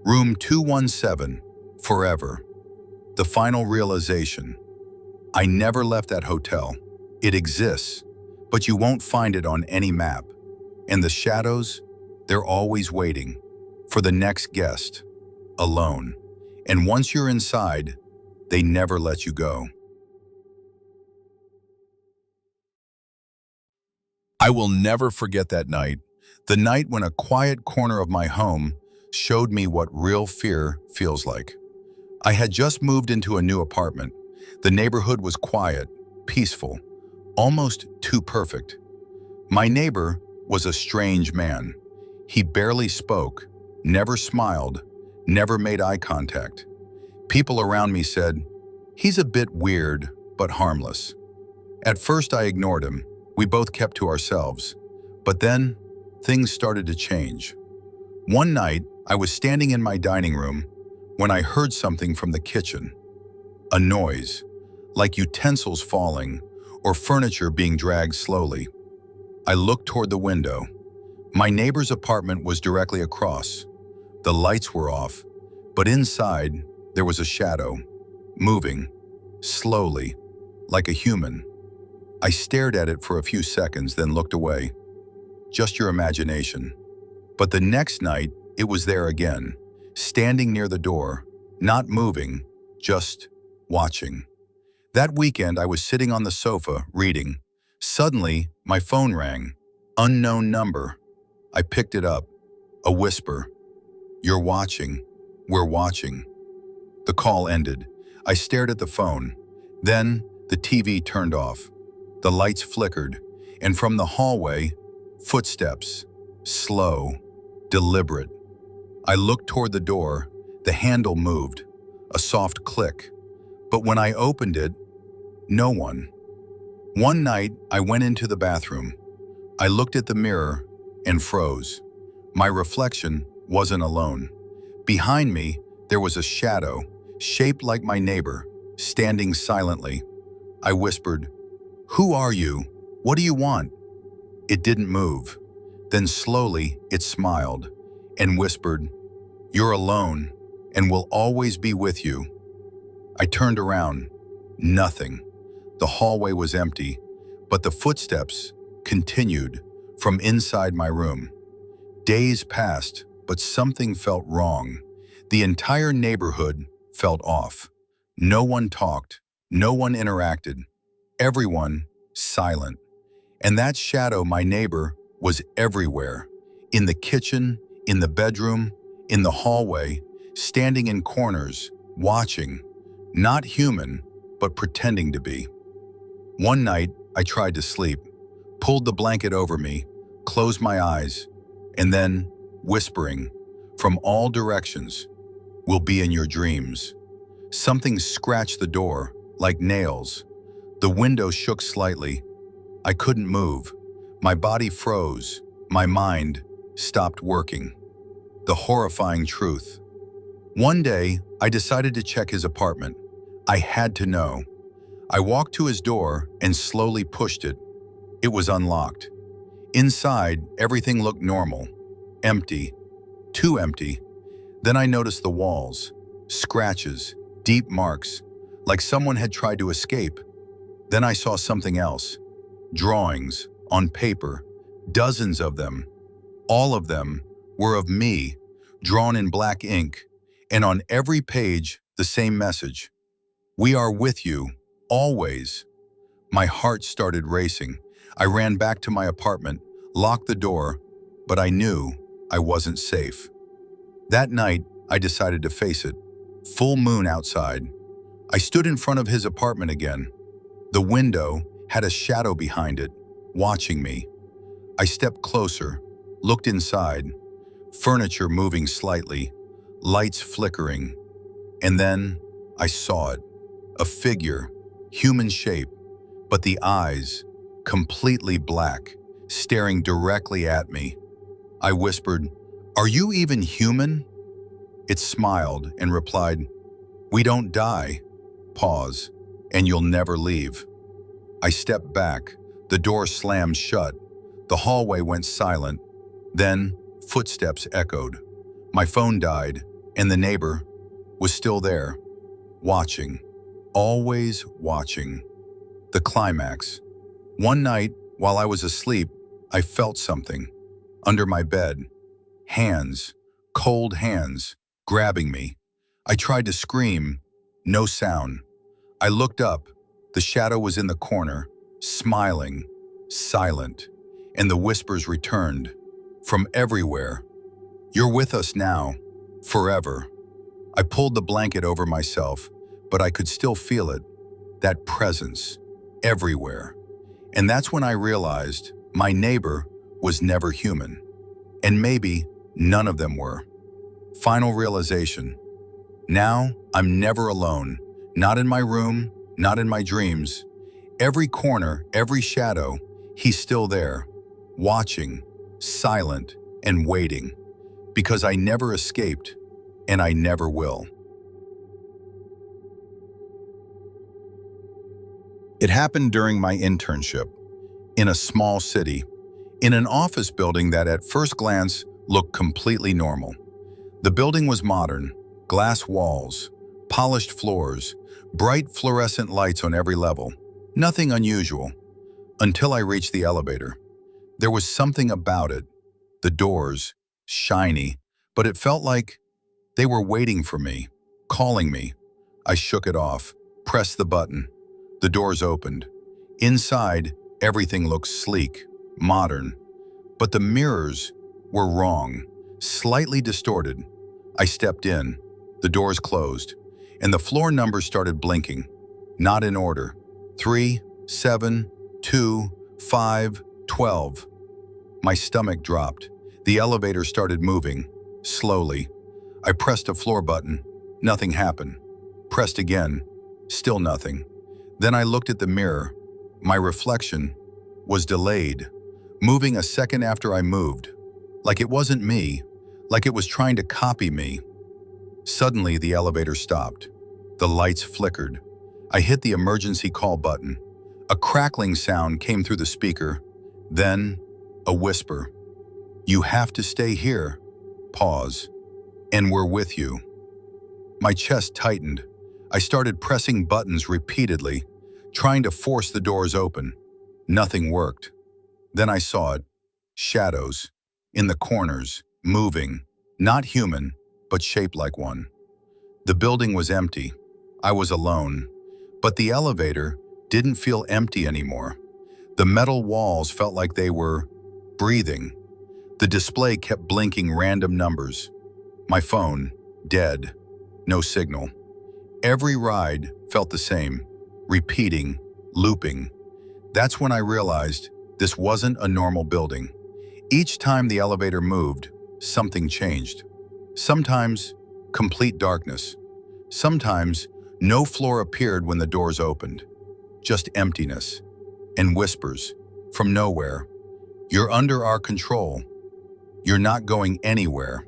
"Room 217, forever." The final realization. I never left that hotel. It exists, but you won't find it on any map. And the shadows, they're always waiting for the next guest, alone. And once you're inside, they never let you go. I will never forget that night. The night when a quiet corner of my home showed me what real fear feels like. I had just moved into a new apartment. The neighborhood was quiet, peaceful, almost too perfect. My neighbor was a strange man. He barely spoke, never smiled, never made eye contact. People around me said, "He's a bit weird, but harmless." At first I ignored him. We both kept to ourselves. But then, things started to change. One night, I was standing in my dining room when I heard something from the kitchen. A noise, like utensils falling or furniture being dragged slowly. I looked toward the window. My neighbor's apartment was directly across. The lights were off, but inside there was a shadow, moving, slowly, like a human. I stared at it for a few seconds, then looked away. Just your imagination. But the next night, it was there again, standing near the door, not moving, just watching. That weekend, I was sitting on the sofa, reading. Suddenly, my phone rang. Unknown number. I picked it up. A whisper. "You're watching. We're watching." The call ended. I stared at the phone. Then, the TV turned off. The lights flickered, and from the hallway, footsteps. Slow, deliberate. I looked toward the door. The handle moved. A soft click. But when I opened it, no one. One night, I went into the bathroom. I looked at the mirror and froze. My reflection wasn't alone. Behind me, there was a shadow, shaped like my neighbor, standing silently. I whispered, "Who are you? What do you want?" It didn't move. Then slowly, it smiled and whispered, "You're alone and will always be with you." I turned around. Nothing. The hallway was empty, but the footsteps continued from inside my room. Days passed, but something felt wrong. The entire neighborhood felt off. No one talked. No one interacted. Everyone silent. And that shadow, my neighbor, was everywhere. In the kitchen, in the bedroom, in the hallway, standing in corners, watching. Not human, but pretending to be. One night, I tried to sleep, pulled the blanket over me, closed my eyes, and then, whispering, from all directions, "We'll be in your dreams." Something scratched the door, like nails. The window shook slightly. I couldn't move. My body froze. My mind stopped working. The horrifying truth. One day, I decided to check his apartment. I had to know. I walked to his door and slowly pushed it. It was unlocked. Inside, everything looked normal. Empty. Too empty. Then I noticed the walls. Scratches. Deep marks. Like someone had tried to escape. Then I saw something else. Drawings. On paper. Dozens of them. All of them were of me, drawn in black ink. And on every page, the same message. "We are with you. Always." My heart started racing. I ran back to my apartment, locked the door, but I knew I wasn't safe. That night, I decided to face it. Full moon outside. I stood in front of his apartment again. The window had a shadow behind it, watching me. I stepped closer, looked inside, furniture moving slightly, lights flickering, and then I saw it. A figure, human shape, but the eyes, completely black, staring directly at me. I whispered, "Are you even human?" It smiled and replied, "We don't die. Pause, and you'll never leave." I stepped back, the door slammed shut, the hallway went silent, then footsteps echoed. My phone died, and the neighbor was still there, watching, always watching. The climax. One night, while I was asleep, I felt something. Under my bed. Hands, cold hands, grabbing me. I tried to scream, no sound. I looked up. The shadow was in the corner, smiling, silent, and the whispers returned. From everywhere. "You're with us now, forever." I pulled the blanket over myself, but I could still feel it, that presence, everywhere. And that's when I realized my neighbor was never human. And maybe none of them were. Final realization. Now I'm never alone, not in my room, not in my dreams. Every corner, every shadow, he's still there, watching, silent, and waiting. Because I never escaped, and I never will. It happened during my internship, in a small city, in an office building that at first glance looked completely normal. The building was modern, glass walls, polished floors, bright fluorescent lights on every level. Nothing unusual, until I reached the elevator. There was something about it, the doors, shiny, but it felt like they were waiting for me, calling me. I shook it off, pressed the button. The doors opened. Inside, everything looked sleek, modern. But the mirrors were wrong, slightly distorted. I stepped in, the doors closed, and the floor numbers started blinking, not in order. 3, 7, 2, 5, 12. My stomach dropped. The elevator started moving, slowly. I pressed a floor button. Nothing happened. Pressed again. Still nothing. Then I looked at the mirror. My reflection was delayed, moving a second after I moved. Like it wasn't me, like it was trying to copy me. Suddenly, the elevator stopped. The lights flickered. I hit the emergency call button. A crackling sound came through the speaker. Then, a whisper. "You have to stay here." Pause. "And we're with you." My chest tightened. I started pressing buttons repeatedly, trying to force the doors open. Nothing worked. Then I saw it. Shadows. In the corners. Moving. Not human, but shaped like one. The building was empty. I was alone. But the elevator didn't feel empty anymore. The metal walls felt like they were breathing. The display kept blinking random numbers. My phone, dead. No signal. Every ride felt the same, repeating, looping. That's when I realized this wasn't a normal building. Each time the elevator moved, something changed. Sometimes, complete darkness. Sometimes, no floor appeared when the doors opened. Just emptiness. And whispers, from nowhere. "You're under our control. You're not going anywhere."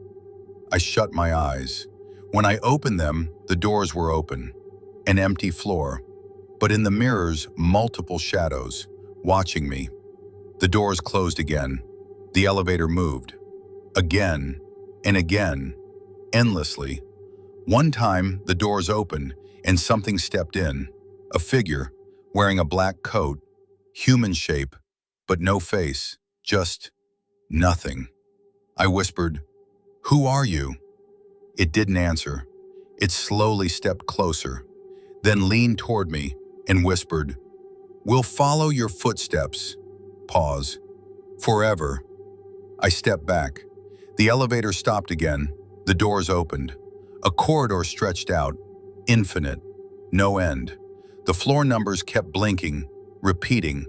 I shut my eyes. When I opened them, the doors were open. An empty floor. But in the mirrors, multiple shadows, watching me. The doors closed again. The elevator moved. Again and again, endlessly. One time, the doors opened and something stepped in. A figure, wearing a black coat, human shape, but no face, just nothing. I whispered, "Who are you?" It didn't answer. It slowly stepped closer, then leaned toward me and whispered, "We'll follow your footsteps." Pause. "Forever." I stepped back. The elevator stopped again. The doors opened. A corridor stretched out, infinite, no end. The floor numbers kept blinking, repeating.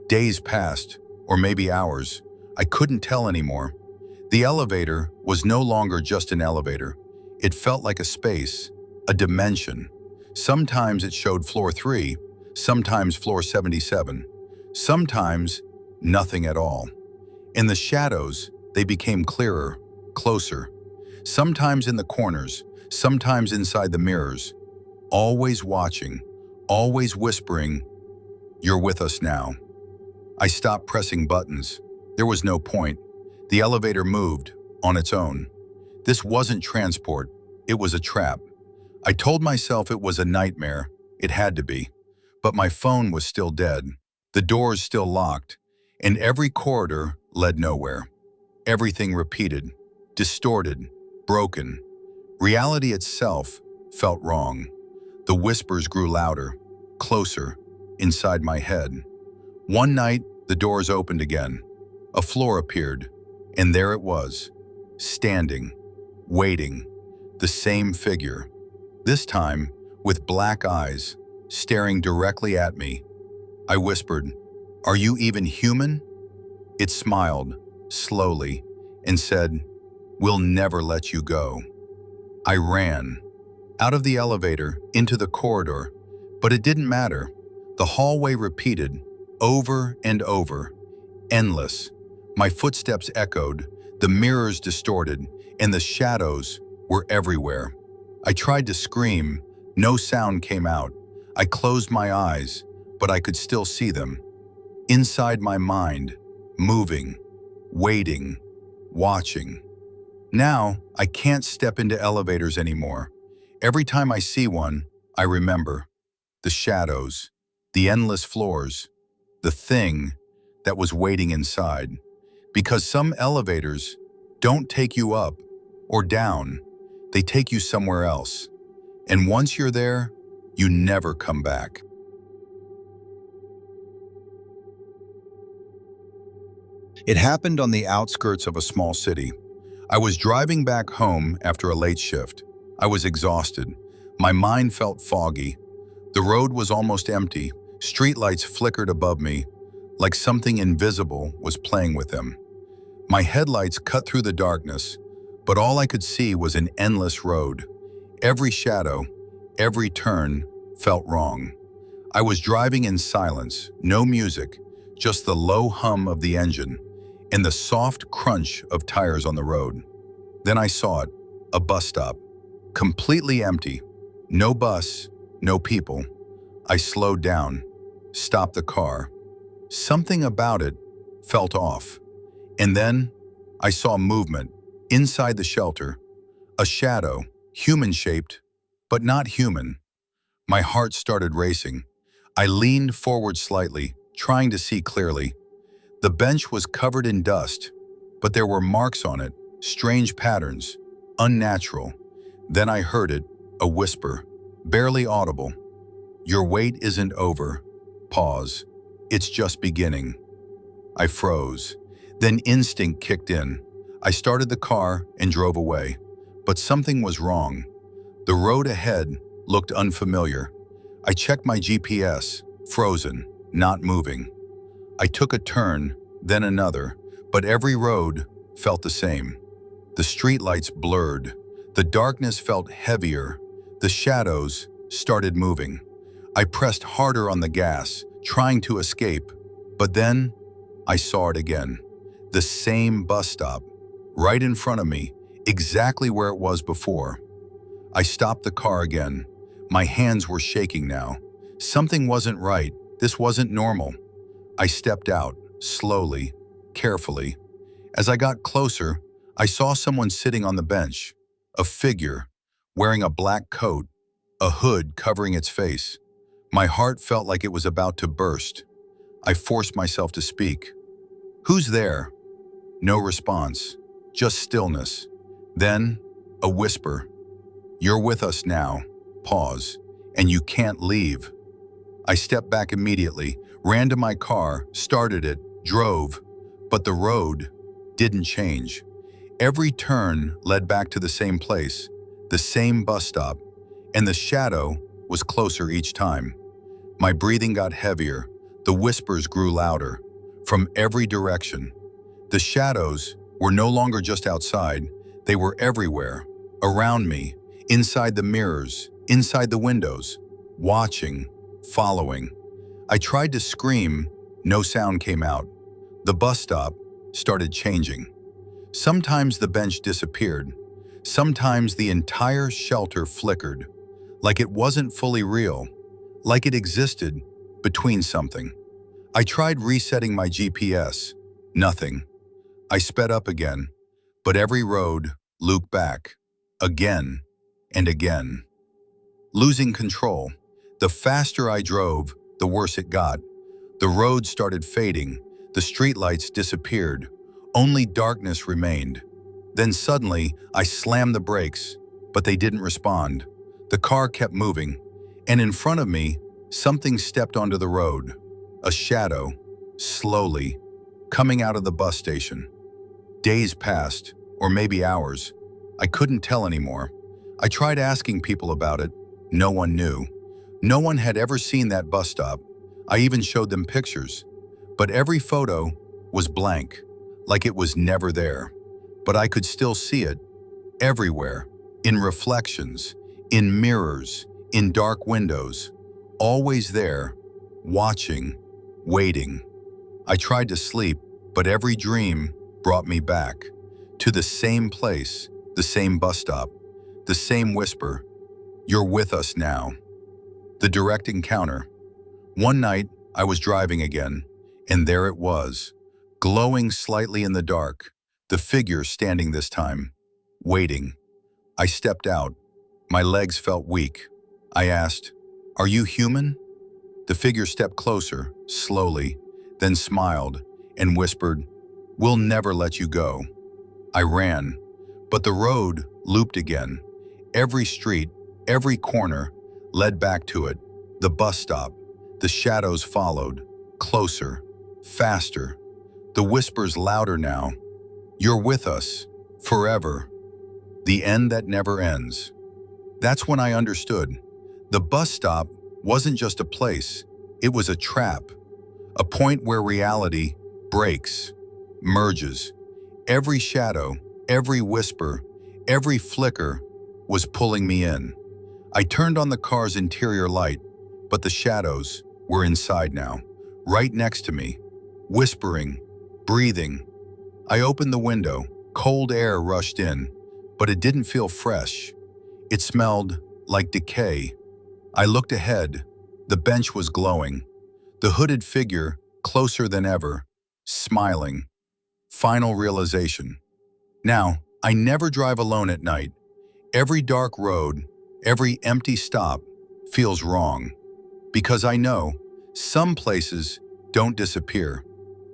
Days passed, or maybe hours. I couldn't tell anymore. The elevator was no longer just an elevator. It felt like a space, a dimension. Sometimes it showed floor 3, sometimes floor 77, sometimes nothing at all. In the shadows, they became clearer, closer. Sometimes in the corners, sometimes inside the mirrors. Always watching, always whispering, "You're with us now." I stopped pressing buttons. There was no point. The elevator moved on its own. This wasn't transport, it was a trap. I told myself it was a nightmare. It had to be. But my phone was still dead. The doors still locked, and every corridor led nowhere. Everything repeated, distorted, broken. Reality itself felt wrong. The whispers grew louder, closer, inside my head. One night, the doors opened again. A floor appeared, and there it was, standing, waiting, the same figure. This time, with black eyes, staring directly at me. I whispered, "Are you even human?" It smiled, slowly, and said, "We'll never let you go." I ran, out of the elevator, into the corridor, but it didn't matter. The hallway repeated, over and over, endless. My footsteps echoed, the mirrors distorted, and the shadows were everywhere. I tried to scream, no sound came out. I closed my eyes, but I could still see them. Inside my mind, moving, waiting, watching. Now, I can't step into elevators anymore. Every time I see one, I remember the shadows, the endless floors, the thing that was waiting inside. Because some elevators don't take you up or down, they take you somewhere else. And once you're there, you never come back. It happened on the outskirts of a small city. I was driving back home after a late shift. I was exhausted. My mind felt foggy. The road was almost empty. Streetlights flickered above me, like something invisible was playing with them. My headlights cut through the darkness, but all I could see was an endless road. Every shadow, every turn felt wrong. I was driving in silence, no music, just the low hum of the engine and the soft crunch of tires on the road. Then I saw it, a bus stop, completely empty. No bus, no people. I slowed down, stopped the car. Something about it felt off. And then I saw movement inside the shelter, a shadow, human-shaped, but not human. My heart started racing. I leaned forward slightly, trying to see clearly. The bench was covered in dust, but there were marks on it, strange patterns, unnatural. Then I heard it, a whisper, barely audible. "Your wait isn't over. Pause. It's just beginning." I froze. Then instinct kicked in. I started the car and drove away. But something was wrong. The road ahead looked unfamiliar. I checked my GPS, frozen, not moving. I took a turn, then another, but every road felt the same. The streetlights blurred. The darkness felt heavier. The shadows started moving. I pressed harder on the gas, trying to escape. But then, I saw it again. The same bus stop, right in front of me, exactly where it was before. I stopped the car again. My hands were shaking now. Something wasn't right. This wasn't normal. I stepped out, slowly, carefully. As I got closer, I saw someone sitting on the bench, a figure, wearing a black coat, a hood covering its face. My heart felt like it was about to burst. I forced myself to speak. "Who's there?" No response, just stillness. Then, a whisper. "You're with us now. Pause. And you can't leave." I stepped back immediately, ran to my car, started it, drove, but the road didn't change. Every turn led back to the same place, the same bus stop, and the shadow was closer each time. My breathing got heavier, the whispers grew louder, from every direction. The shadows were no longer just outside, they were everywhere, around me, inside the mirrors, inside the windows, watching, following. I tried to scream, no sound came out. The bus stop started changing. Sometimes the bench disappeared. Sometimes the entire shelter flickered, like it wasn't fully real, like it existed between something. I tried resetting my GPS. Nothing. I sped up again, but every road looped back, again and again. Losing control. The faster I drove, the worse it got. The road started fading. The streetlights disappeared. Only darkness remained. Then suddenly, I slammed the brakes, but they didn't respond. The car kept moving, and in front of me, something stepped onto the road. A shadow, slowly, coming out of the bus station. Days passed, or maybe hours. I couldn't tell anymore. I tried asking people about it. No one knew. No one had ever seen that bus stop. I even showed them pictures. But every photo was blank, like it was never there. But I could still see it, everywhere, in reflections, in mirrors, in dark windows, always there, watching, waiting. I tried to sleep, but every dream brought me back to the same place, the same bus stop, the same whisper, "You're with us now." The direct encounter. One night, I was driving again, and there it was, glowing slightly in the dark, the figure standing this time, waiting. I stepped out. My legs felt weak. I asked, "Are you human?" The figure stepped closer, slowly, then smiled and whispered, "We'll never let you go." I ran, but the road looped again. Every street, every corner led back to it. The bus stop. The shadows followed, closer, faster. The whispers louder now. "You're with us, forever." The end that never ends. That's when I understood. The bus stop wasn't just a place, it was a trap. A point where reality breaks, merges. Every shadow, every whisper, every flicker was pulling me in. I turned on the car's interior light, but the shadows were inside now, right next to me, whispering, breathing. I opened the window. Cold air rushed in, but it didn't feel fresh. It smelled like decay. I looked ahead. The bench was glowing. The hooded figure, closer than ever, smiling. Final realization. Now, I never drive alone at night. Every dark road, every empty stop feels wrong. Because I know some places don't disappear.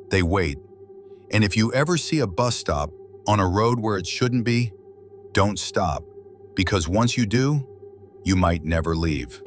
They wait. And if you ever see a bus stop on a road where it shouldn't be, don't stop. Because once you do, you might never leave.